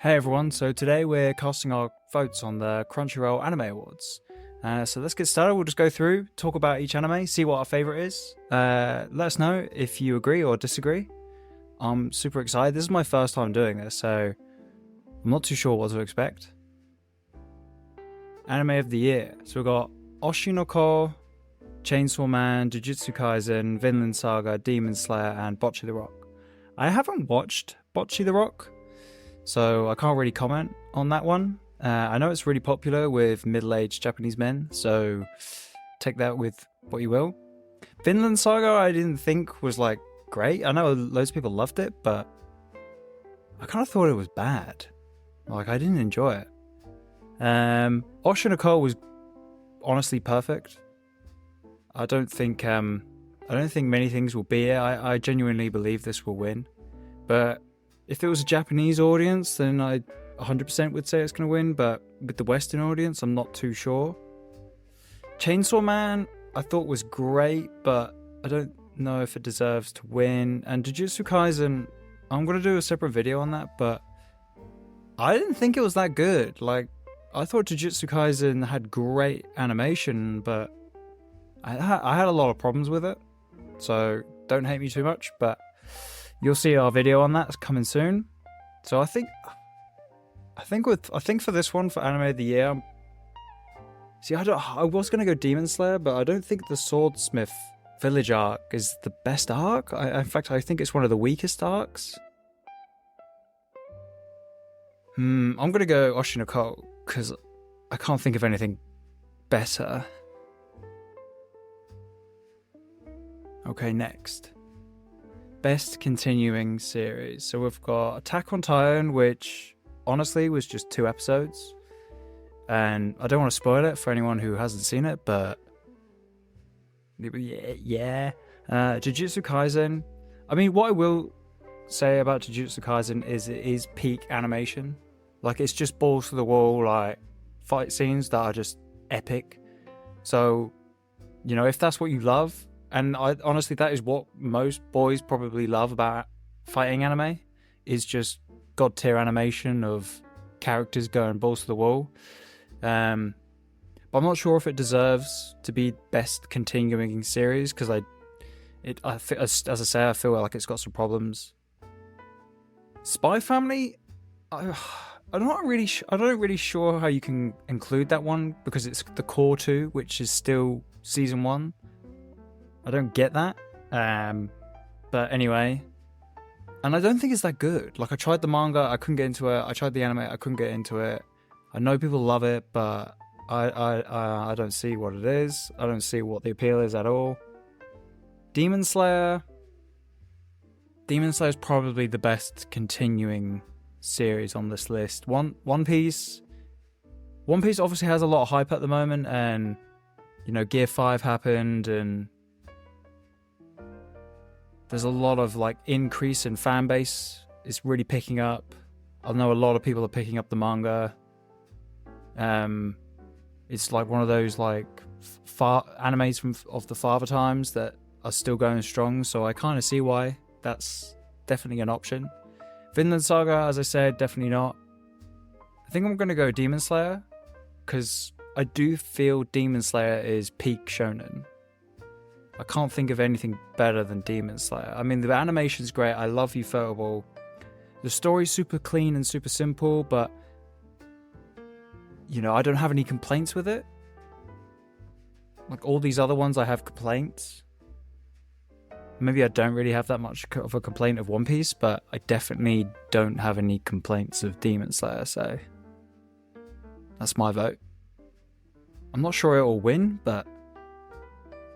Hey everyone, so today we're casting our votes on the Crunchyroll Anime Awards. So let's get started. We'll just go through, talk about each anime, see what our favourite is. Let us know if you agree or disagree. I'm super excited. This is my first time doing this, so I'm not too sure what to expect. Anime of the year. So we've got Oshinoko, Chainsaw Man, Jujutsu Kaisen, Vinland Saga, Demon Slayer, and Bocce the Rock. I haven't watched Bocce the Rock, so I can't really comment on that one. I know it's really popular with middle-aged Japanese men, so take that with what you will. Vinland Saga I didn't think was like great. I know loads of people loved it, but I kind of thought it was bad. Like, I didn't enjoy it. Oshinoko was honestly perfect. I don't think many things will be it. I genuinely believe this will win, but if it was a Japanese audience, then I 100% would say it's going to win, but with the Western audience, I'm not too sure. Chainsaw Man, I thought was great, but I don't know if it deserves to win. And Jujutsu Kaisen, I'm going to do a separate video on that, but I didn't think it was that good. Like, I thought Jujutsu Kaisen had great animation, but I had a lot of problems with it. So don't hate me too much, but you'll see our video on that. It's coming soon. So I think for this one, for anime of the year, I was gonna go Demon Slayer, but I don't think the Swordsmith Village arc is the best arc. In fact, I think it's one of the weakest arcs. I'm gonna go Oshinoko because I can't think of anything better. Okay, next. Best continuing series. So we've got Attack on Titan, which honestly was just 2 episodes. And I don't want to spoil it for anyone who hasn't seen it, but yeah. Jujutsu Kaisen. I mean, what I will say about Jujutsu Kaisen is it is peak animation. Like, it's just balls to the wall, like, fight scenes that are just epic. So, you know, if that's what you love, and honestly, that is what most boys probably love about fighting anime, is just god tier animation of characters going balls to the wall. But I'm not sure if it deserves to be best continuing series because as I say, I feel like it's got some problems. Spy Family, I'm not really sure how you can include that one because it's the core 2, which is still season 1. I don't get that. But anyway, and I don't think it's that good. Like, I tried the manga, I couldn't get into it. I tried the anime, I couldn't get into it. I know people love it, but I don't see what it is. I don't see what the appeal is at all. Demon Slayer is probably the best continuing series on this list. One Piece obviously has a lot of hype at the moment, and you know, Gear 5 happened, and there's a lot of like increase in fan base. It's really picking up. I know a lot of people are picking up the manga. It's like one of those like animes of the father times that are still going strong. So I kind of see why that's definitely an option. Vinland Saga, as I said, definitely not. I think I'm gonna go Demon Slayer because I do feel Demon Slayer is peak shonen. I can't think of anything better than Demon Slayer. I mean, the animation's great. I love Ufotable. The story's super clean and super simple, but you know, I don't have any complaints with it. Like all these other ones, I have complaints. Maybe I don't really have that much of a complaint of One Piece, but I definitely don't have any complaints of Demon Slayer, so that's my vote. I'm not sure it will win, but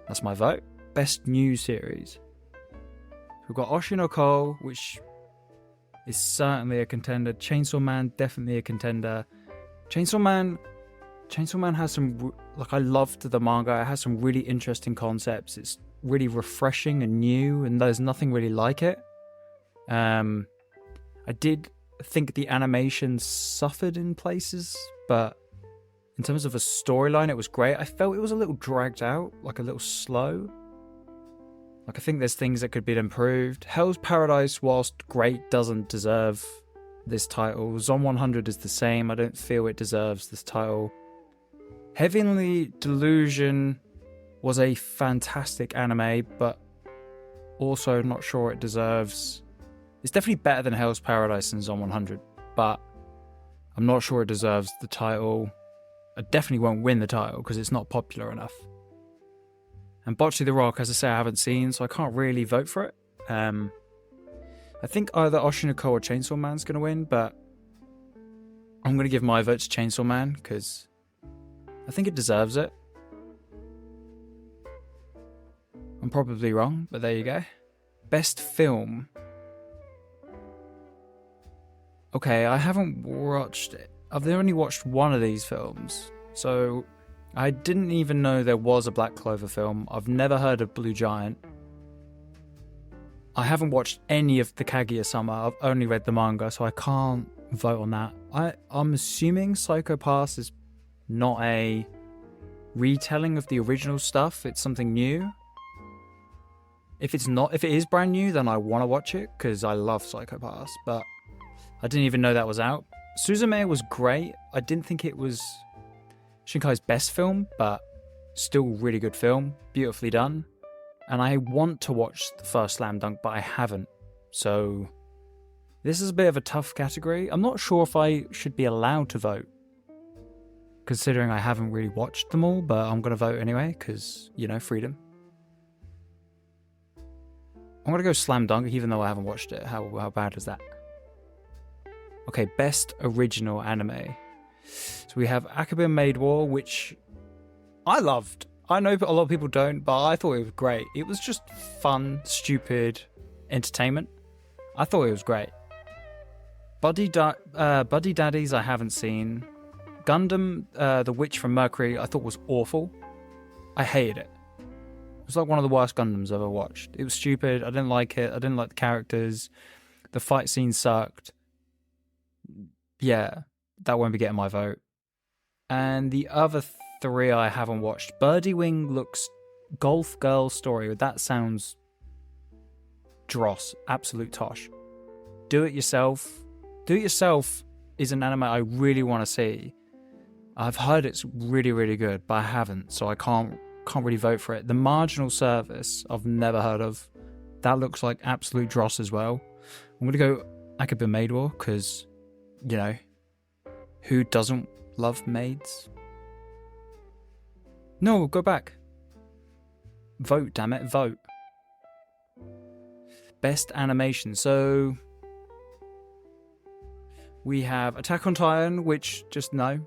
that's my vote. Best new series. We've got Oshinoko, which is certainly a contender. Chainsaw Man, definitely a contender. Chainsaw Man has some, like, I loved the manga. It has some really interesting concepts. It's really refreshing and new, and there's nothing really like it. I did think the animation suffered in places, but in terms of a storyline, it was great. I felt it was a little dragged out, like a little slow. Like, I think there's things that could be improved. Hell's Paradise, whilst great, doesn't deserve this title. Zon 100 is the same. I don't feel it deserves this title. Heavenly Delusion was a fantastic anime, but also not sure it deserves... It's definitely better than Hell's Paradise and Zon 100, but I'm not sure it deserves the title. I definitely won't win the title because it's not popular enough. And Bocce the Rock, as I say, I haven't seen, so I can't really vote for it. I think either Oshinoko or Chainsaw Man's going to win, but I'm going to give my vote to Chainsaw Man because I think it deserves it. I'm probably wrong, but there you go. Best film. Okay, I haven't watched it. I've only watched one of these films, so I didn't even know there was a Black Clover film. I've never heard of Blue Giant. I haven't watched any of the Kaguya-sama. I've only read the manga, so I can't vote on that. I'm assuming Psycho Pass is not a retelling of the original stuff. It's something new. If it is brand new, then I want to watch it because I love Psycho Pass, but I didn't even know that was out. Suzume was great. I didn't think it was Shinkai's best film, but still really good film. Beautifully done. And I want to watch the first Slam Dunk, but I haven't. So this is a bit of a tough category. I'm not sure if I should be allowed to vote, considering I haven't really watched them all, but I'm going to vote anyway, because, you know, freedom. I'm going to go Slam Dunk, even though I haven't watched it. How bad is that? Okay, best original anime. So we have Akabe Maid War, which I loved. I know a lot of people don't, but I thought it was great. It was just fun, stupid entertainment. I thought it was great. Buddy Daddies I haven't seen. Gundam, The Witch from Mercury, I thought was awful. I hated it. It was like one of the worst Gundams I've ever watched. It was stupid. I didn't like it. I didn't like the characters. The fight scene sucked. Yeah, that won't be getting my vote. And the other three I haven't watched. Birdie Wing looks Golf Girl Story. That sounds dross. Absolute tosh. Do It Yourself. Do It Yourself is an anime I really want to see. I've heard it's really, really good, but I haven't, so I can't really vote for it. The Marginal Service I've never heard of. That looks like absolute dross as well. I'm going to go Akabe Maid War because, you know, who doesn't love maids? No, go back. Vote, damn it, vote. Best animation. So we have Attack on Titan, which just no.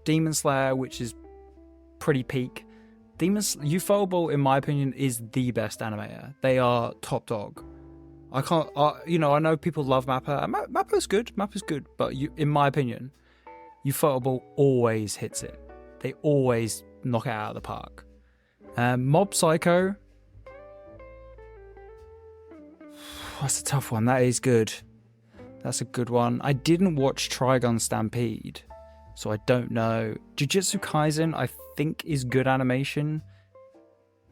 Demon Slayer, which is pretty peak. Ufotable, in my opinion, is the best animator. They are top dog. I can't, I know people love Mappa. Mappa's good. Mappa's good, but in my opinion, Ufotable always hits it. They always knock it out of the park. Mob Psycho. That's a tough one. That is good. That's a good one. I didn't watch Trigun Stampede, so I don't know. Jujutsu Kaisen, I think, is good animation.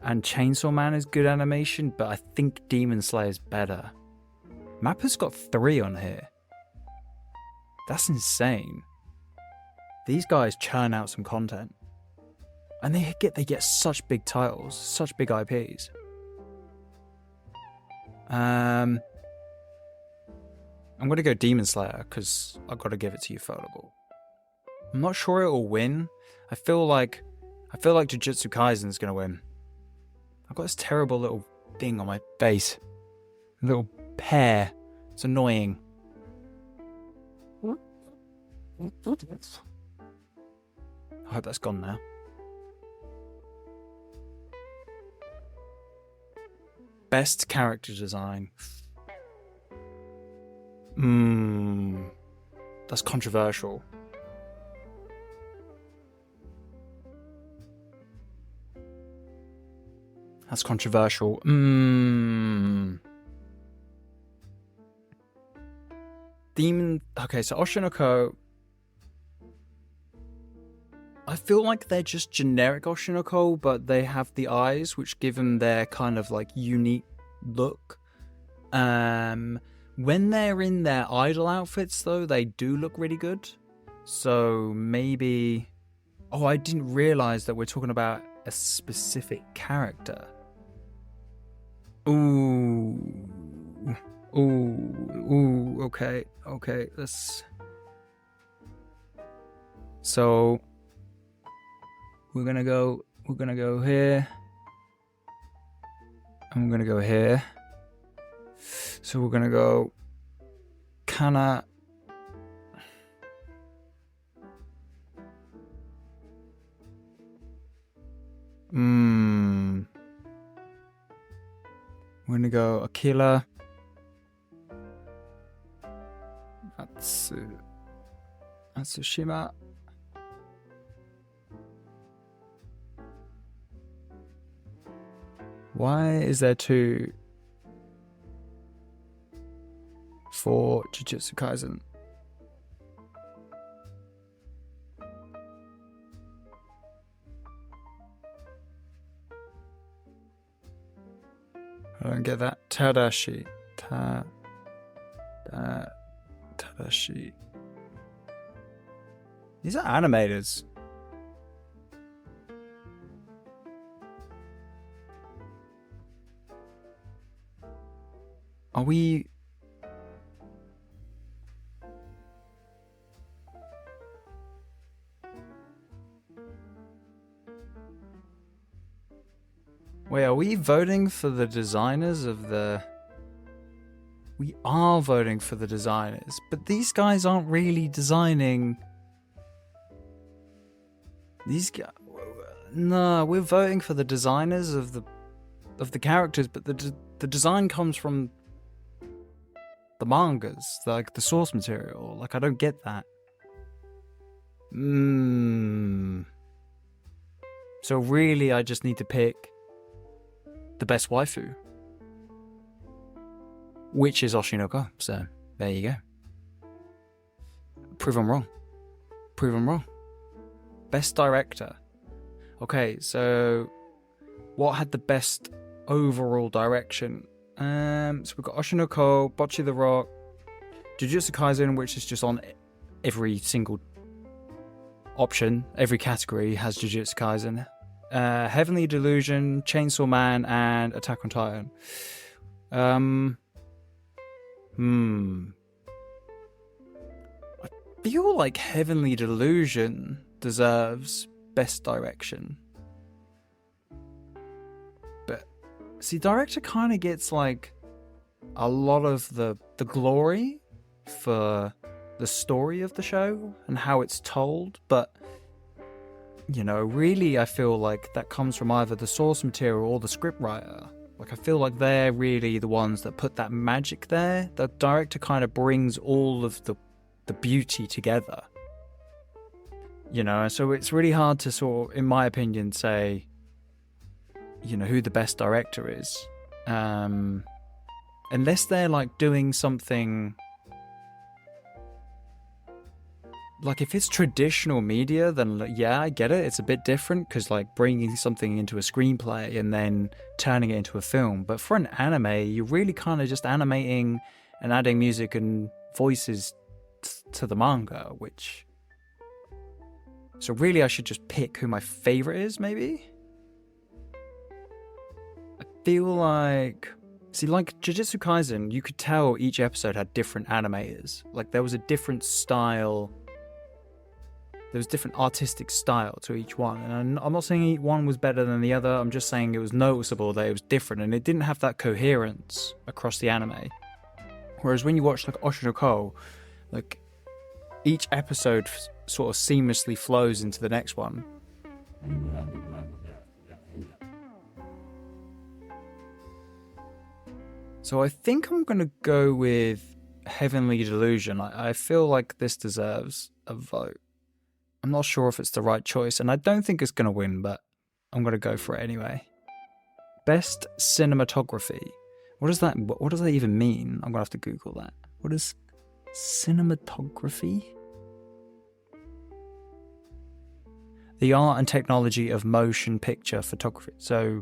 And Chainsaw Man is good animation, but I think Demon Slayer is better. Mappa's got 3 on here. That's insane. These guys churn out some content. And they get such big titles, such big IPs. I'm going to go Demon Slayer because I've got to give it to Ufotable. I'm not sure it will win. I feel like Jujutsu Kaisen is going to win. I've got this terrible little thing on my face. A little pear. It's annoying. I hope that's gone now. Best character design. That's controversial. That's controversial. Okay, so Oshinoko. I feel like they're just generic Oshinoko, but they have the eyes, which give them their kind of like unique look. When they're in their idol outfits, though, they do look really good. So maybe... Oh, I didn't realize that we're talking about a specific character. Ooh. Okay, let's... So... We're gonna go here. I'm gonna go here. So we're gonna go... Kana... We're gonna go Akila. Atsushima. Why is there two for Jujutsu Kaisen? I don't get that. Tadashi. Tadashi. These are animators. Are we... Wait, are we voting for the designers of the... We are voting for the designers, but these guys aren't really designing... These guys... No, we're voting for the designers of the characters, but the design comes from the mangas, like the source material. Like, I don't get that. So really, I just need to pick the best waifu, which is Oshinoko. So there you go. Prove I'm wrong. Prove I'm wrong. Best director. Okay, so what had the best overall direction? So we've got Oshinoko, Bocchi the Rock, Jujutsu Kaisen, which is just on every single option. Every category has Jujutsu Kaisen. Heavenly Delusion, Chainsaw Man, and Attack on Titan. I feel like Heavenly Delusion deserves best direction. But see, director kind of gets like a lot of the glory for the story of the show and how it's told, but you know, really I feel like that comes from either the source material or the scriptwriter. Like, I feel like they're really the ones that put that magic there. The director kind of brings all of the beauty together. You know, so it's really hard to sort of, in my opinion, say, you know, who the best director is. Unless they're like doing something... Like, if it's traditional media, then yeah, I get it. It's a bit different because, like, bringing something into a screenplay and then turning it into a film. But for an anime, you're really kind of just animating and adding music and voices to the manga, which... So really, I should just pick who my favorite is, maybe? I feel like... See, like Jujutsu Kaisen, you could tell each episode had different animators. Like, there was a different style... There was different artistic style to each one. And I'm not saying each one was better than the other. I'm just saying it was noticeable that it was different. And it didn't have that coherence across the anime. Whereas when you watch, like, Oshinoko, like, each episode sort of seamlessly flows into the next one. So I think I'm going to go with Heavenly Delusion. I feel like this deserves a vote. I'm not sure if it's the right choice, and I don't think it's going to win, but I'm going to go for it anyway. Best cinematography. What does that even mean? I'm going to have to Google that. What is cinematography? The art and technology of motion picture photography. So...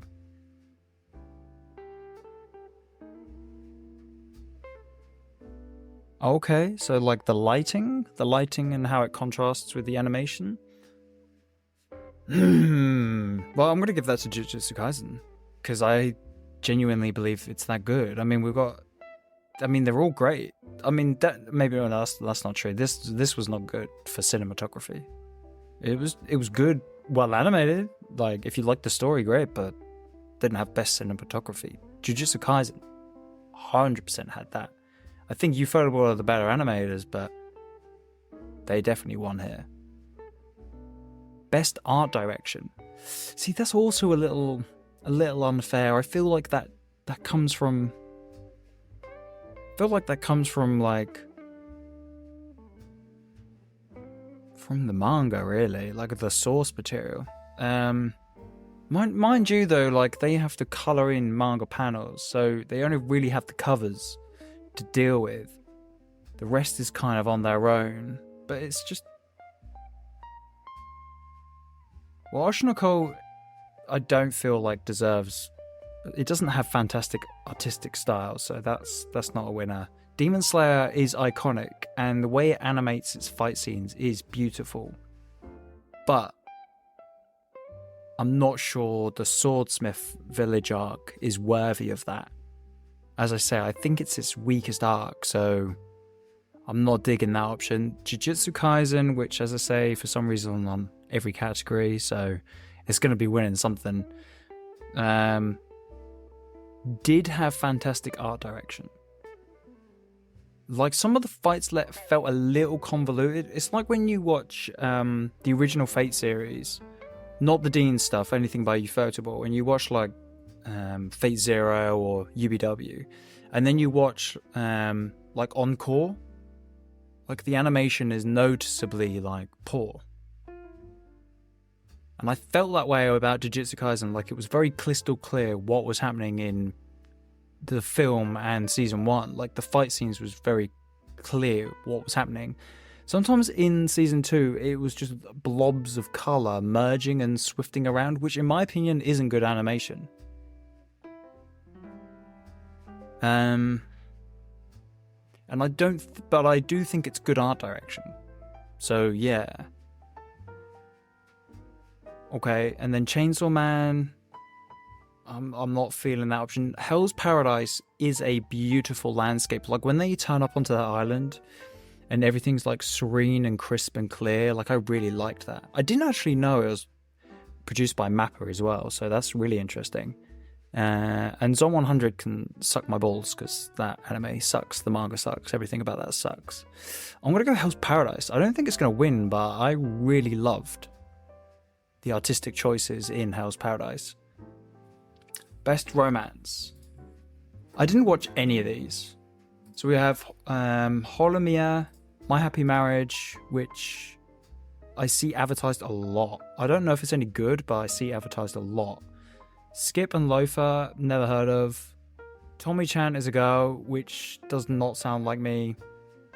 Okay, so like the lighting and how it contrasts with the animation. Well, I'm gonna give that to Jujutsu Kaisen because I genuinely believe it's that good. I mean, they're all great. I mean, that's not true. This was not good for cinematography. It was good, well animated. Like if you like the story, great, but didn't have best cinematography. Jujutsu Kaisen, 100% had that. I think Ufotable are the better animators, but they definitely won here. Best art direction. See, that's also a little unfair. I feel like that comes from. Like from the manga, really, like the source material. Mind you, though, like they have to color in manga panels, so they only really have the covers to deal with. The rest is kind of on their own, but it's just. Well, Oshinoko, I don't feel like deserves. It doesn't have fantastic artistic style, so that's not a winner. Demon Slayer is iconic, and the way it animates its fight scenes is beautiful. But I'm not sure the Swordsmith Village arc is worthy of that. As I say, I think it's its weakest arc, so I'm not digging that option. Jujutsu Kaisen, which, as I say, for some reason on every category, so it's going to be winning something. Did have fantastic art direction. Like some of the fights felt a little convoluted. It's like when you watch the original Fate series, not the Dean stuff, anything by Ufotable, and you watch like Fate Zero or UBW, and then you watch like Encore, like the animation is noticeably like poor. And I felt that way about Jujutsu Kaisen, like it was very crystal clear what was happening in the film and season 1. Like the fight scenes was very clear what was happening. Sometimes in season 2, it was just blobs of color merging and swifting around, which in my opinion isn't good animation. And I do think it's good art direction. So yeah. Okay, and then Chainsaw Man, I'm not feeling that option. Hell's Paradise is a beautiful landscape. Like when they turn up onto that island and everything's like serene and crisp and clear, like I really liked that. I didn't actually know it was produced by Mappa as well, so that's really interesting. And Zone 100 can suck my balls because that anime sucks, the manga sucks, everything about that sucks. I'm going to go Hell's Paradise. I don't think it's going to win, but I really loved the artistic choices in Hell's Paradise. Best romance. I didn't watch any of these. So we have Holomiya, My Happy Marriage, which I see advertised a lot. I don't know if it's any good, but I see advertised a lot. Skip and Loafer, never heard of. Tommy-chan is a girl, which does not sound like me.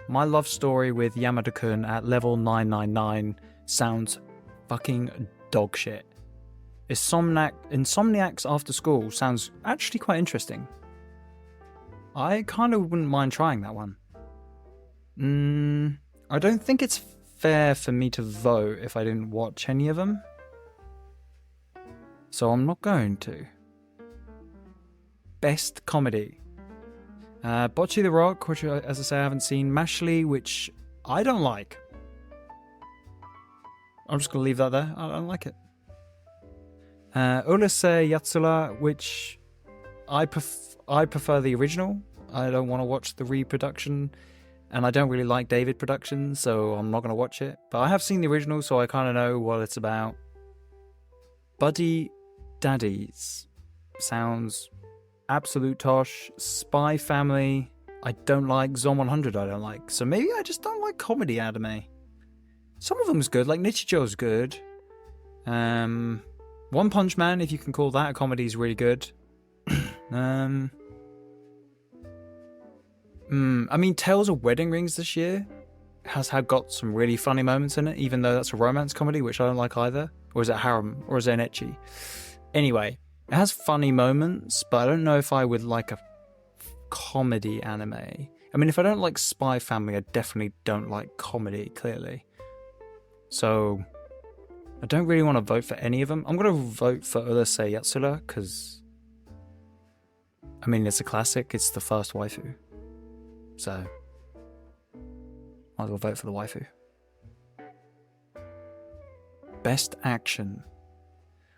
My Love Story with Yamada-kun at level 999 sounds fucking dog shit. Insomniacs After School sounds actually quite interesting. I kind of wouldn't mind trying that one. I don't think it's fair for me to vote if I didn't watch any of them. So I'm not going to. Best comedy. Bocce the Rock, which as I say I haven't seen. Mashley, which I don't like. I'm just going to leave that there. I don't like it. Urusei Yatsura, which I prefer the original. I don't want to watch the reproduction, and I don't really like David Productions, so I'm not going to watch it. But I have seen the original, so I kind of know what it's about. Buddy Daddies sounds absolute tosh. Spy Family, I don't like. Zone 100 I don't like. So maybe I just don't like comedy anime. Some of them's good, like Nichijo's good. One Punch Man, if you can call that a comedy, is really good. I mean, Tales of Wedding Rings this year has got some really funny moments in it, even though that's a romance comedy, which I don't like either. Or is it harem? Or is it an ecchi? Anyway, it has funny moments, but I don't know if I would like a comedy anime. I mean, if I don't like Spy Family, I definitely don't like comedy, clearly. So, I don't really want to vote for any of them. I'm going to vote for Urusei Yatsura, because, I mean, it's a classic. It's the first waifu. So, might as well vote for the waifu. Best action,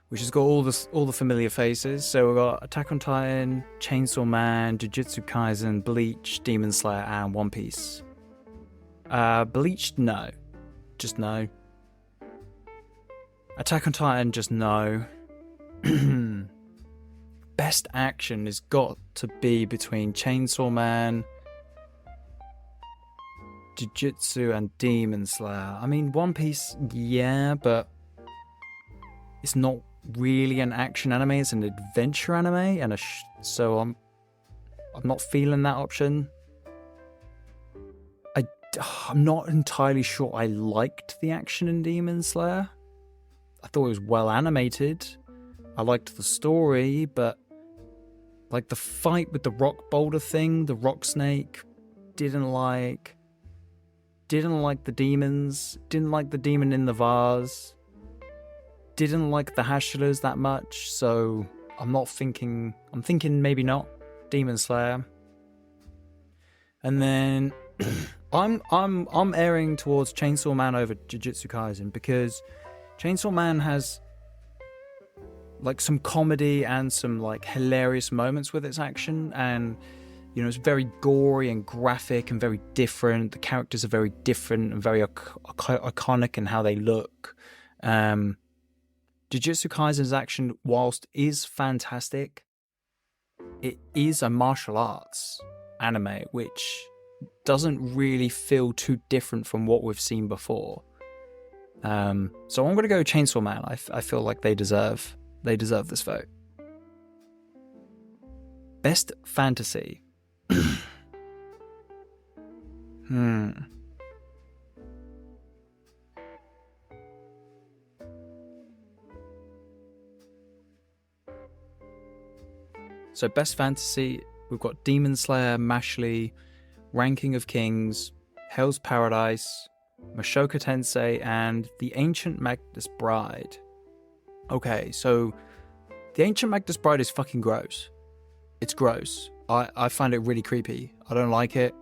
which has got all the familiar faces. So we've got Attack on Titan, Chainsaw Man, Jujutsu Kaisen, Bleach, Demon Slayer, and One Piece. Bleach, no. Just no. Attack on Titan, just no. Best action has got to be between Chainsaw Man, Jujutsu, and Demon Slayer. I mean, One Piece, yeah, but it's not really an action anime. It's an adventure anime, and so I'm not feeling that option. I'm not entirely sure I liked the action in Demon Slayer. I thought it was well animated. I liked the story, but like the fight with the rock boulder thing, the rock snake, didn't like the demons, didn't like the demon in the vase, didn't like the Hashiras that much, so I'm thinking maybe not Demon Slayer. And then I'm erring towards Chainsaw Man over Jujutsu Kaisen, because Chainsaw Man has like some comedy and some like hilarious moments with its action, and you know, it's very gory and graphic and very different. The characters are very different and very iconic in how they look. Jujutsu Kaisen's action, whilst is fantastic, it is a martial arts anime, which doesn't really feel too different from what we've seen before. So I'm going to go Chainsaw Man. I feel like they deserve this vote. Best fantasy. So best fantasy, we've got Demon Slayer, Mashley, Ranking of Kings, Hell's Paradise, Mushoku Tensei, and The Ancient Magus Bride. Okay, so The Ancient Magus Bride is fucking gross. It's gross. I find it really creepy. I don't like it.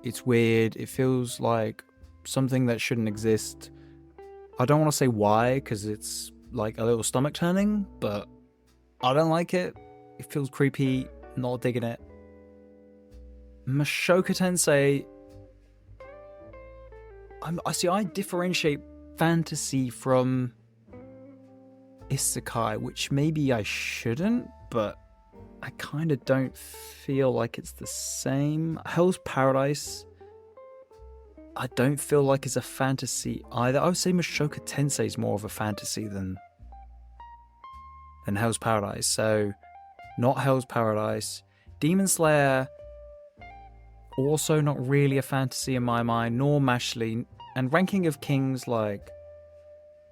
It's weird. It feels like something that shouldn't exist. I don't want to say why, because it's like a little stomach turning, but I don't like it. It feels creepy. Not digging it. Mushoku Tensei. I differentiate fantasy from isekai, which maybe I shouldn't, but I kind of don't feel like it's the same. Hell's Paradise, I don't feel like it's a fantasy either. I would say Mushoku Tensei is more of a fantasy than Hell's Paradise, so not Hell's Paradise. Demon Slayer, also not really a fantasy in my mind, nor Mashley. And Ranking of Kings, like,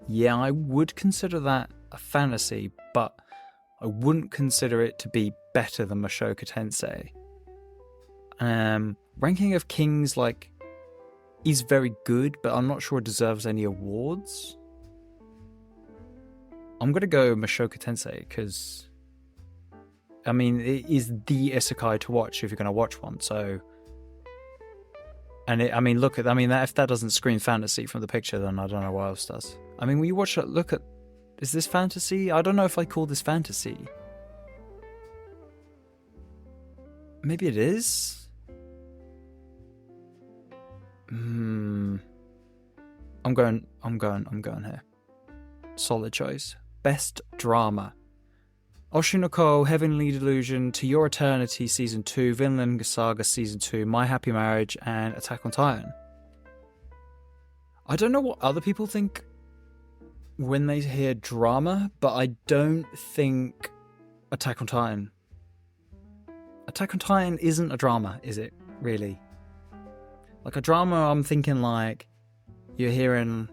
yeah, I would consider that a fantasy, but I wouldn't consider it to be better than Mushoku Tensei. Ranking of Kings, like, is very good, but I'm not sure it deserves any awards. I'm gonna go Mushoku Tensei, because I mean, it is the isekai to watch if you're gonna watch one, so. And if that doesn't scream fantasy from the picture, then I don't know what else does. I mean, when you watch it, is this fantasy? I don't know if I call this fantasy. Maybe it is? I'm going here. Solid choice. Best drama. Oshinoko, Heavenly Delusion, To Your Eternity Season 2, Vinland Saga Season 2, My Happy Marriage, and Attack on Titan. I don't know what other people think when they hear drama, but I don't think Attack on Titan. Attack on Titan isn't a drama, is it? Really? Like a drama, I'm thinking like you're hearing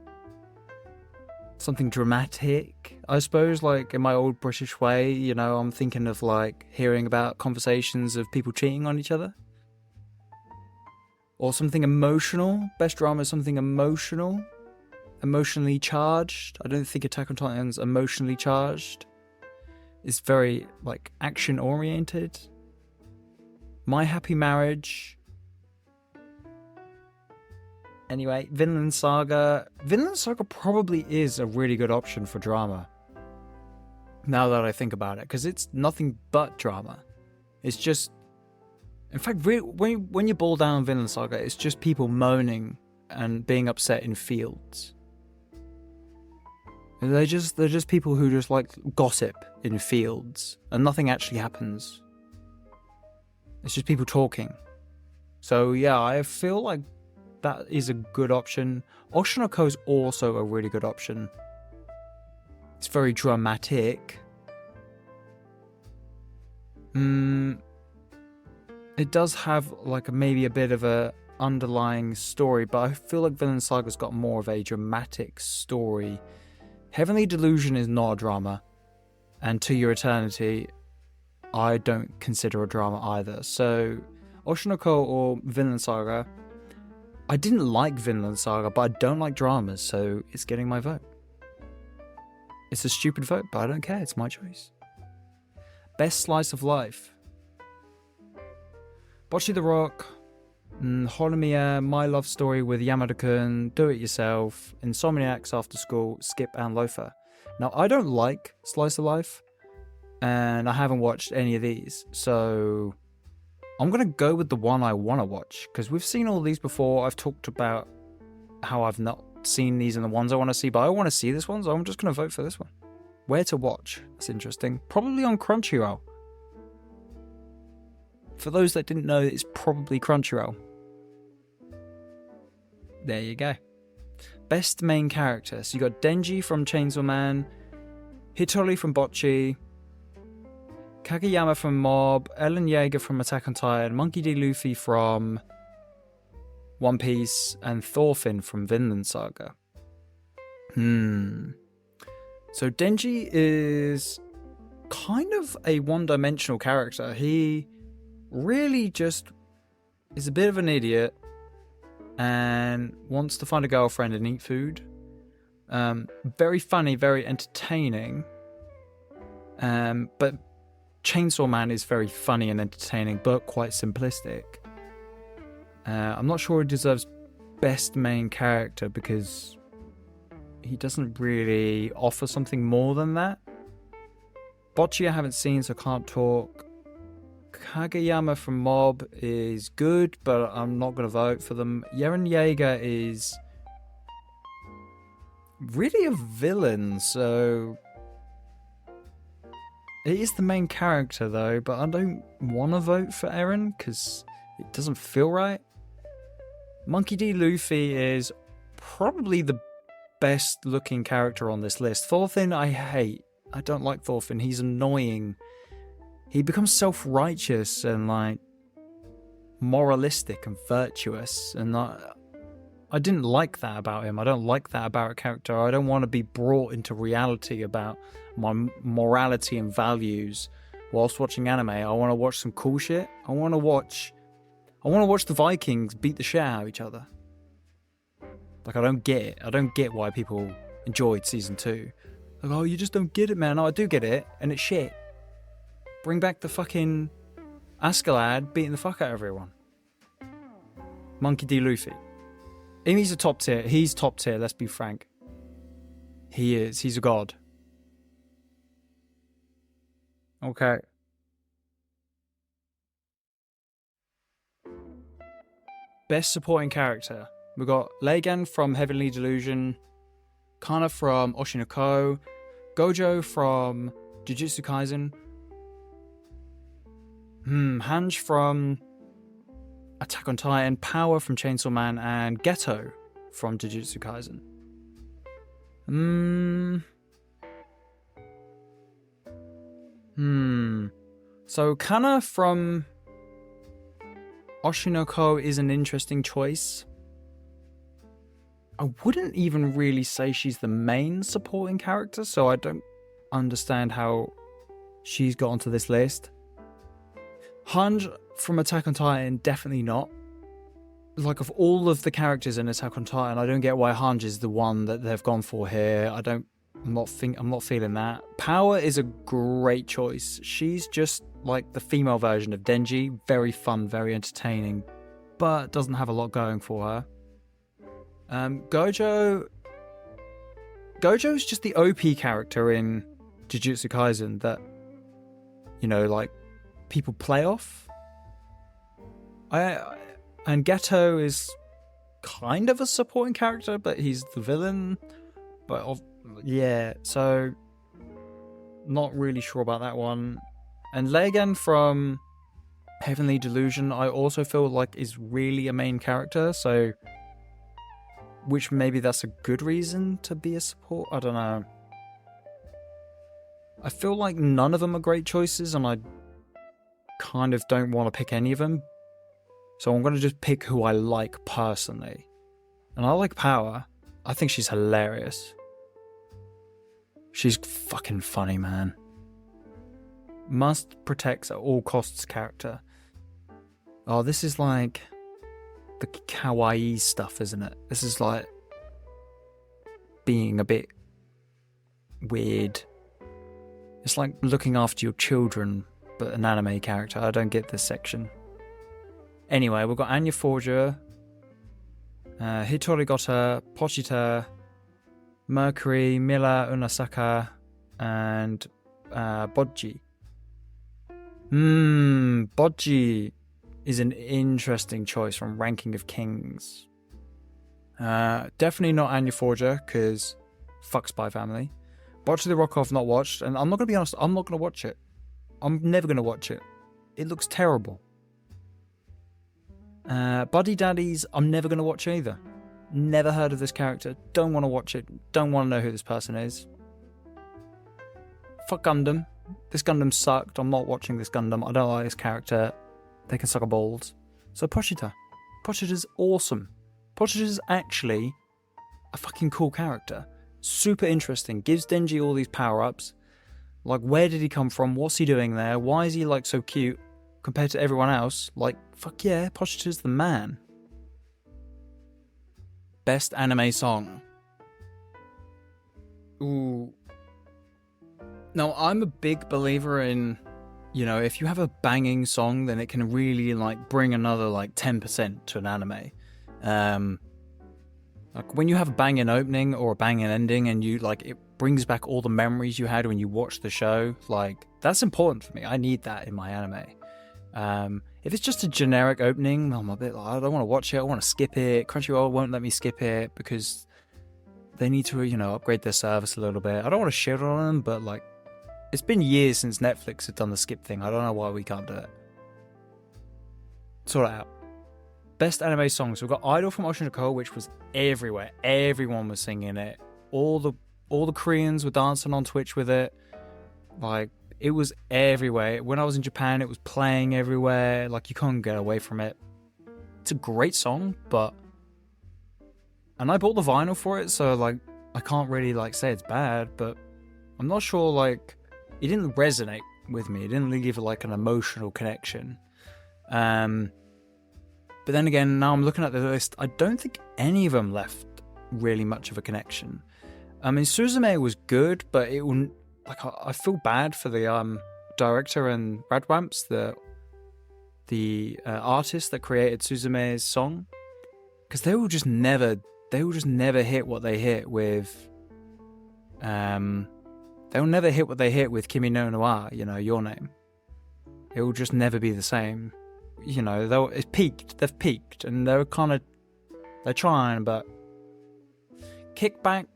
something dramatic, I suppose, like in my old British way, you know, I'm thinking of like hearing about conversations of people cheating on each other. Or something emotional. Best drama is something emotional. Emotionally charged. I don't think Attack on Titan's emotionally charged. It's very, like, action-oriented. My Happy Marriage. Anyway, Vinland Saga. Vinland Saga probably is a really good option for drama. Now that I think about it. Because it's nothing but drama. It's just... In fact, when you boil down Vinland Saga, it's just people moaning and being upset in fields. They're just people who just like gossip in fields, and nothing actually happens. It's just people talking. So yeah, I feel like that is a good option. Oshinoko is also a really good option. It's very dramatic. It does have like maybe a bit of a underlying story, but I feel like Vinland Saga's got more of a dramatic story. Heavenly Delusion is not a drama, and To Your Eternity I don't consider a drama either. So Oshinoko or Vinland Saga. I didn't like Vinland Saga, but I don't like dramas, so it's getting my vote. It's a stupid vote, but I don't care, it's my choice. Best Slice of Life. Bocce the Rock, Horimiya, My Love Story with Yamada-kun, Do It Yourself, Insomniacs After School, Skip and Loafer. Now, I don't like Slice of Life, and I haven't watched any of these, so I'm going to go with the one I want to watch, because we've seen all these before. I've talked about how I've not seen these and the ones I want to see, but I want to see this one, so I'm just going to vote for this one. Where to watch? That's interesting. Probably on Crunchyroll. For those that didn't know, it's probably Crunchyroll. There you go. Best main character. So you got Denji from Chainsaw Man, Hitori from Bocce, Kageyama from Mob, Eren Yeager from Attack on Titan, Monkey D. Luffy from One Piece, and Thorfinn from Vinland Saga. So Denji is kind of a one-dimensional character. He really just is a bit of an idiot and wants to find a girlfriend and eat food. Very funny, very entertaining. But Chainsaw Man is very funny and entertaining, but quite simplistic. I'm not sure he deserves best main character because he doesn't really offer something more than that. Bocce I haven't seen, so can't talk. Kageyama from Mob is good, but I'm not going to vote for them. Eren Yeager is really a villain, so it is the main character though, but I don't want to vote for Eren because it doesn't feel right. Monkey D. Luffy is probably the best looking character on this list. Thorfinn I hate. I don't like Thorfinn. He's annoying. He becomes self-righteous and like moralistic and virtuous, and I didn't like that about him. I don't like that about a character. I don't want to be brought into reality about my morality and values whilst watching anime. I want to watch some cool shit. I want to watch the Vikings beat the shit out of each other. Like, I don't get it. I don't get why people enjoyed season 2. Like, oh, you just don't get it, man. No, I do get it, and it's shit. Bring back the fucking Askeladd beating the fuck out of everyone. Monkey D. Luffy. He's a top tier. He's top tier, let's be frank. He is. He's a god. Okay. Best supporting character. We got Leigan from Heavenly Delusion, Kana from Oshinoko, Gojo from Jujutsu Kaisen, Hange from Attack on Titan, Power from Chainsaw Man, and Geto from Jujutsu Kaisen. So Kana from Oshinoko is an interesting choice. I wouldn't even really say she's the main supporting character, so I don't understand how she's got onto this list. Hange from Attack on Titan, definitely not. like of all of the characters in Attack on Titan, I don't get why Hanji is the one that they've gone for here. I'm not feeling that. Power is a great choice. She's just like the female version of Denji, very fun, very entertaining, but doesn't have a lot going for her. Gojo's just the OP character in Jujutsu Kaisen that, you know, like people play off. And Geto is kind of a supporting character, but he's the villain. Yeah, so not really sure about that one. And Leigan from Heavenly Delusion, I also feel like is really a main character, so which maybe that's a good reason to be a support. I don't know. I feel like none of them are great choices, and I kind of don't want to pick any of them. So I'm going to just pick who I like personally. And I like Power. I think she's hilarious. She's fucking funny, man. Must protect at all costs character. Oh, this is like the kawaii stuff, isn't it? This is like being a bit weird. It's like looking after your children, but an anime character. I don't get this section. Anyway, we've got Anya Forger, Hitori Gota, Pochita, Mercury, Mila Unasaka, and Bodji. Bodji is an interesting choice from Ranking of Kings. Definitely not Anya Forger, because fuck Spy Family. Bocce the Rock Off not watched, and I'm not going to be honest, I'm not going to watch it. I'm never going to watch it. It looks terrible. Buddy Daddies, I'm never going to watch either. Never heard of this character. Don't want to watch it. Don't want to know who this person is. Fuck Gundam. This Gundam sucked. I'm not watching this Gundam. I don't like this character. They can suck a balls. So Pochita. Pochita's awesome. Pochita's actually a fucking cool character. Super interesting. Gives Denji all these power-ups. Like, where did he come from? What's he doing there? Why is he, like, so cute compared to everyone else? Like, fuck yeah, Pochita's the man. Best anime song. Ooh. Now, I'm a big believer in, you know, if you have a banging song, then it can really, like, bring another, like, 10% to an anime. Like, when you have a banging opening or a banging ending and you, like, it brings back all the memories you had when you watched the show, like, that's important for me. I need that in my anime. If it's just a generic opening, I'm a bit like, I don't want to watch it. I want to skip it. Crunchyroll won't let me skip it because they need to, you know, upgrade their service a little bit. I don't want to shit on them, but, like, it's been years since Netflix had done the skip thing. I don't know why we can't do it. Sort it out. Best anime songs. So we've got Idol from Ocean Call, which was everywhere. Everyone was singing it. All the Koreans were dancing on Twitch with it. Like, it was everywhere. When I was in Japan, it was playing everywhere. Like, you can't get away from it. It's a great song, but... And I bought the vinyl for it, so, like, I can't really, like, say it's bad, but I'm not sure, like... It didn't resonate with me. It didn't leave, like, an emotional connection. But then again, now I'm looking at the list, I don't think any of them left really much of a connection. I mean, Suzume was good, but it wouldn't... Like, I feel bad for the director and Radwamps, the artist that created Suzume's song, because they will just never hit what they hit with. They'll never hit what they hit with Kimi no Noir, you know, Your Name. It will just never be the same. You know, they've peaked, and they're trying, but Kickback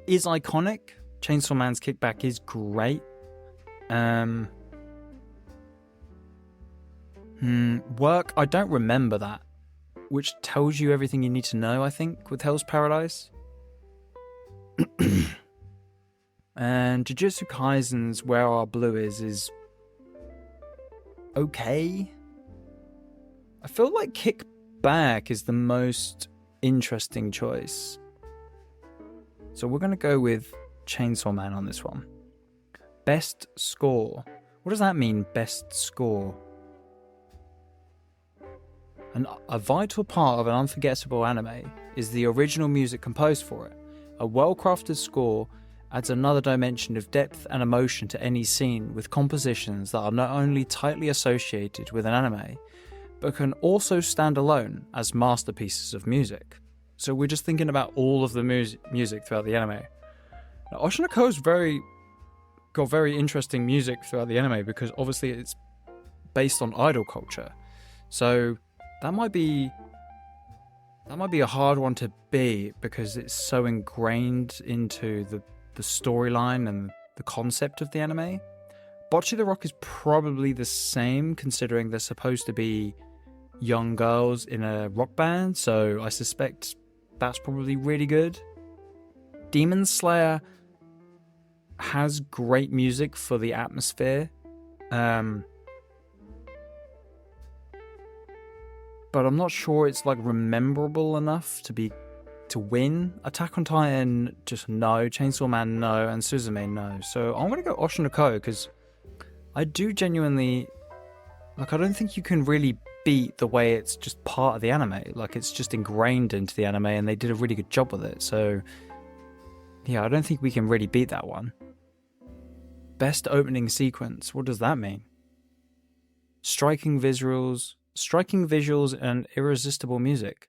is iconic. Chainsaw Man's Kickback is great. Work, I don't remember that, which tells you everything you need to know, I think, with Hell's Paradise. And Jujutsu Kaisen's Where Our Blue is okay. I feel like Kickback is the most interesting choice. So we're going to go with Chainsaw Man on this one. Best score. What does that mean, best score? A vital part of an unforgettable anime is the original music composed for it. A well-crafted score adds another dimension of depth and emotion to any scene, with compositions that are not only tightly associated with an anime, but can also stand alone as masterpieces of music. So we're just thinking about all of the music throughout the anime. Now, Oshinoko's got very interesting music throughout the anime because obviously it's based on idol culture. So that might be a hard one to beat because it's so ingrained into the storyline and the concept of the anime. Bocce the Rock is probably the same, considering they're supposed to be young girls in a rock band, so I suspect that's probably really good. Demon Slayer has great music for the atmosphere, but I'm not sure it's like rememberable enough to win. Attack on Titan, just no. Chainsaw Man, no. And Suzume, no. So I'm gonna go Oshinoko because I do genuinely like. I don't think you can really beat the way it's just part of the anime. Like, it's just ingrained into the anime, and they did a really good job with it. So yeah, I don't think we can really beat that one. Best opening sequence. What does that mean? Striking visuals, and irresistible music.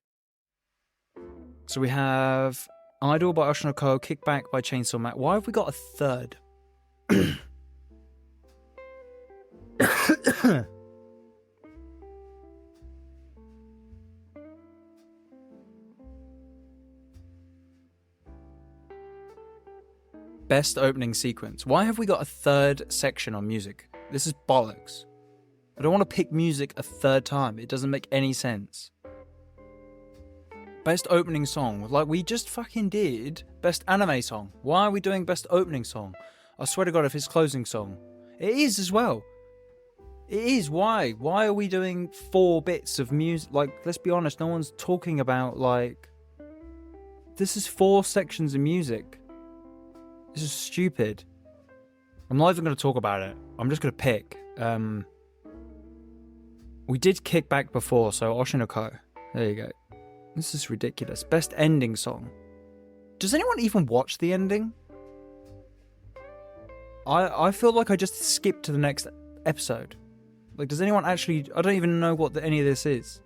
So we have Idol by Oshinoko, Kickback by Chainsaw Man. Why have we got a third? Best opening sequence. Why have we got a third section on music? This is bollocks. I don't want to pick music a third time. It doesn't make any sense. Best opening song. Like, we just fucking did best anime song. Why are we doing best opening song? I swear to God, if it's closing song. It is as well. It is. Why? Why are we doing 4 bits of music? Like, let's be honest, no one's talking about, like... This is 4 sections of music. This is stupid. I'm not even going to talk about it. I'm just going to pick. We did Kickback before, so Oshinoko. There you go. This is ridiculous. Best ending song. Does anyone even watch the ending? I feel like I just skipped to the next episode. Like, does anyone actually... I don't even know what any of this is.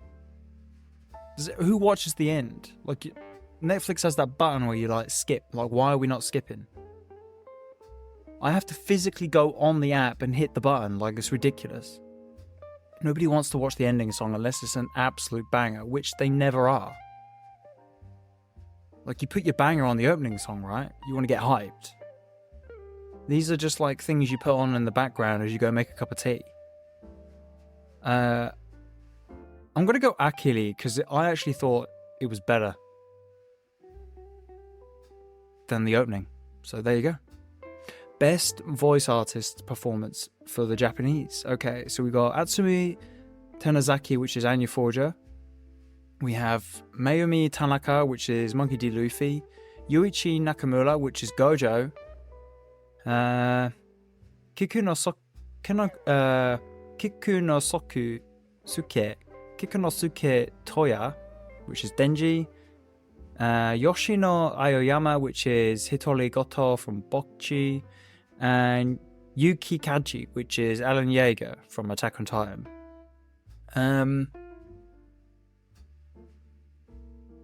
Who watches the end? Like, Netflix has that button where you, like, skip. Like, why are we not skipping? I have to physically go on the app and hit the button. Like, it's ridiculous. Nobody wants to watch the ending song unless it's an absolute banger, which they never are. Like, you put your banger on the opening song, right? You want to get hyped. These are just like things you put on in the background as you go make a cup of tea. I'm going to go Akili because I actually thought it was better than the opening. So there you go. Best voice artist performance for the Japanese. Okay, so we got Atsumi Tanazaki, which is Anya Forger. We have Mayumi Tanaka, which is Monkey D. Luffy. Yuichi Nakamura, which is Gojo. Kikunosuke Toya, which is Denji. Yoshino Aoyama, which is Hitori Goto from Bocchi. And Yuki Kaji, which is Alan Yeager from Attack on Titan.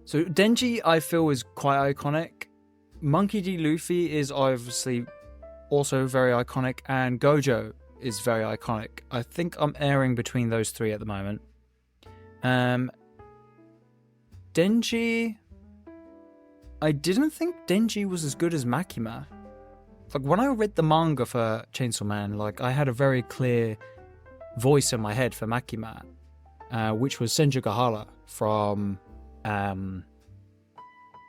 So Denji, I feel, is quite iconic. Monkey D. Luffy is obviously also very iconic, and Gojo is very iconic. I think I'm airing between those 3 at the moment. Denji... I didn't think Denji was as good as Makima. Like, when I read the manga for Chainsaw Man, like, I had a very clear voice in my head for Makima, which was Senju from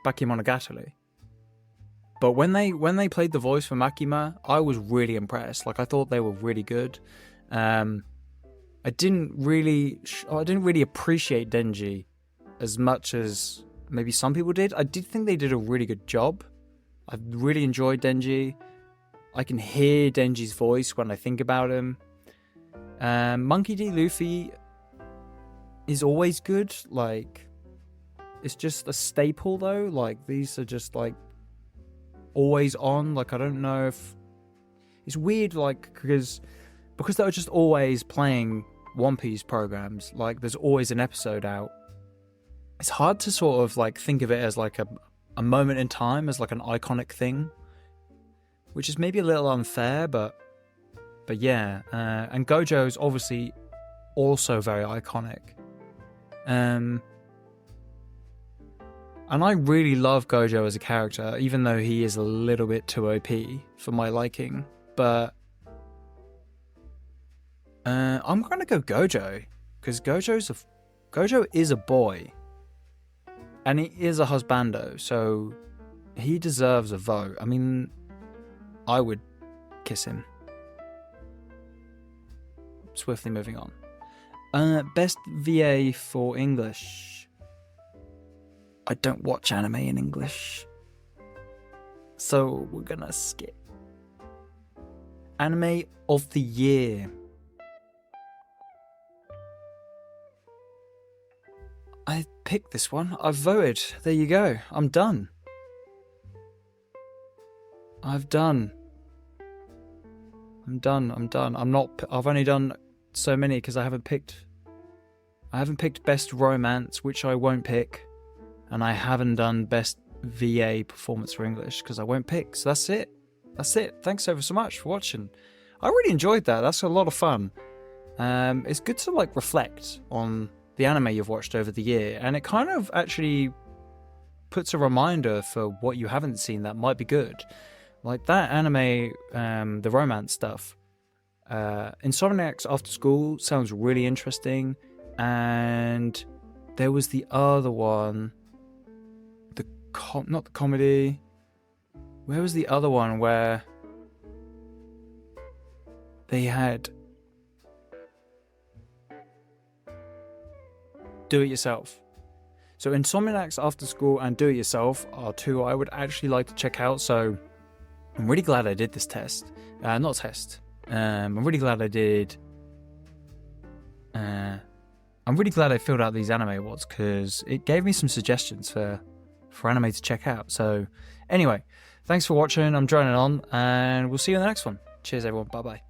Bakemonogatari. But when they played the voice for Makima, I was really impressed. Like, I thought they were really good. I didn't really appreciate Denji as much as maybe some people did. I did think they did a really good job. I really enjoyed Denji. I can hear Denji's voice when I think about him. Monkey D. Luffy, is always good. Like, it's just a staple though. Like, these are just like always on. Like, I don't know if it's weird, like, because they're just always playing One Piece programs. Like, there's always an episode out. It's hard to sort of like think of it as like a moment in time, as like an iconic thing, which is maybe a little unfair, but yeah. And Gojo's obviously also very iconic. And I really love Gojo as a character, even though he is a little bit too OP for my liking. But I'm gonna go Gojo, because Gojo is a boy, and he is a husbando, so he deserves a vote. I mean, I would kiss him. Swiftly moving on. Best VA for English. I don't watch anime in English, so we're gonna skip. Anime of the Year. I picked this one. I've voted. There you go. I'm done. I've done. I've only done so many because I haven't picked best romance, which I won't pick, and I haven't done best VA performance for English because I won't pick. So that's it. Thanks ever so much for watching. I really enjoyed that. That's a lot of fun. It's good to like reflect on the anime you've watched over the year, and it kind of actually puts a reminder for what you haven't seen that might be good. Like that anime, the romance stuff. Insomniacs After School sounds really interesting, and there was the other one, not the comedy. Where was the other one where they had Do It Yourself? So Insomniacs After School and Do It Yourself are two I would actually like to check out. So I'm really glad I did this test. I'm really glad I did. I'm really glad I filled out these anime awards because it gave me some suggestions for anime to check out. So anyway, thanks for watching. I'm droning on, and we'll see you in the next one. Cheers, everyone. Bye bye.